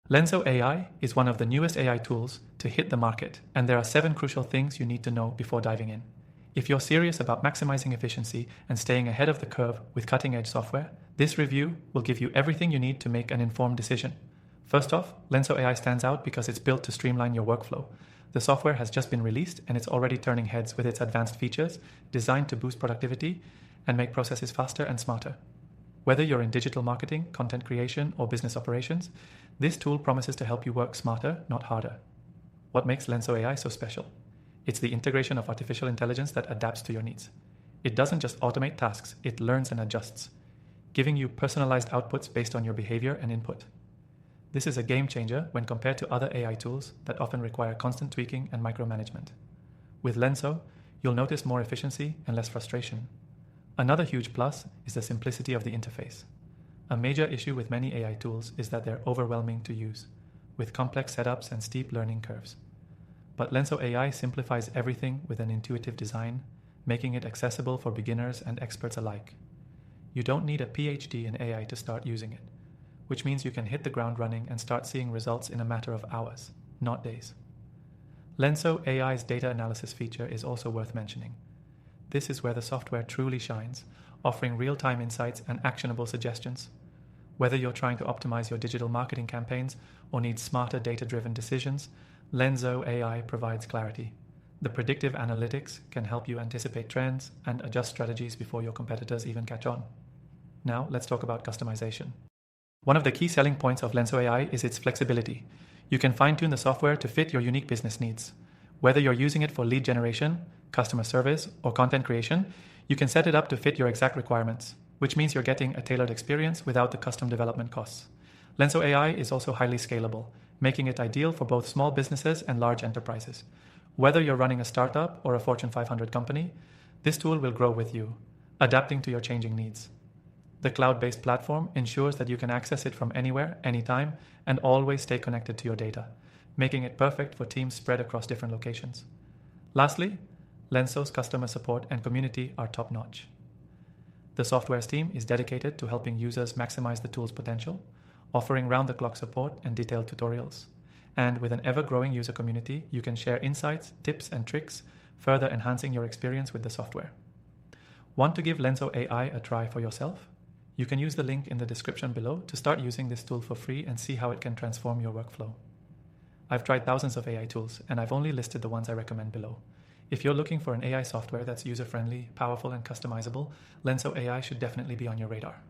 Lenso AI is one of the newest AI tools to hit the market, and there are 7 crucial things you need to know before diving in. If you're serious about maximizing efficiency and staying ahead of the curve with cutting-edge software, this review will give you everything you need to make an informed decision. First off, Lenso AI stands out because it's built to streamline your workflow. The software has just been released and it's already turning heads with its advanced features designed to boost productivity and make processes faster and smarter. Whether you're in digital marketing, content creation, or business operations, this tool promises to help you work smarter, not harder. What makes Lenso AI so special? It's the integration of artificial intelligence that adapts to your needs. It doesn't just automate tasks, it learns and adjusts, giving you personalized outputs based on your behavior and input. This is a game changer when compared to other AI tools that often require constant tweaking and micromanagement. With Lenso, you'll notice more efficiency and less frustration. Another huge plus is the simplicity of the interface. A major issue with many AI tools is that they're overwhelming to use, with complex setups and steep learning curves. But Lenso AI simplifies everything with an intuitive design, making it accessible for beginners and experts alike. You don't need a PhD in AI to start using it, which means you can hit the ground running and start seeing results in a matter of hours, not days. Lenso AI's data analysis feature is also worth mentioning. This is where the software truly shines, offering real-time insights and actionable suggestions. Whether you're trying to optimize your digital marketing campaigns or need smarter data-driven decisions, Lenso AI provides clarity. The predictive analytics can help you anticipate trends and adjust strategies before your competitors even catch on. Now, let's talk about customization. One of the key selling points of Lenso AI is its flexibility. You can fine-tune the software to fit your unique business needs. Whether you're using it for lead generation, customer service, or content creation, you can set it up to fit your exact requirements, which means you're getting a tailored experience without the custom development costs. Lenso AI is also highly scalable, making it ideal for both small businesses and large enterprises. Whether you're running a startup or a Fortune 500 company, this tool will grow with you, adapting to your changing needs. The cloud-based platform ensures that you can access it from anywhere, anytime, and always stay connected to your data, making it perfect for teams spread across different locations. Lastly, Lenso's customer support and community are top-notch. The software's team is dedicated to helping users maximize the tool's potential, offering round-the-clock support and detailed tutorials. And with an ever-growing user community, you can share insights, tips, and tricks, further enhancing your experience with the software. Want to give Lenso AI a try for yourself? You can use the link in the description below to start using this tool for free and see how it can transform your workflow. I've tried thousands of AI tools, and I've only listed the ones I recommend below. If you're looking for an AI software that's user-friendly, powerful, and customizable, Lenso AI should definitely be on your radar.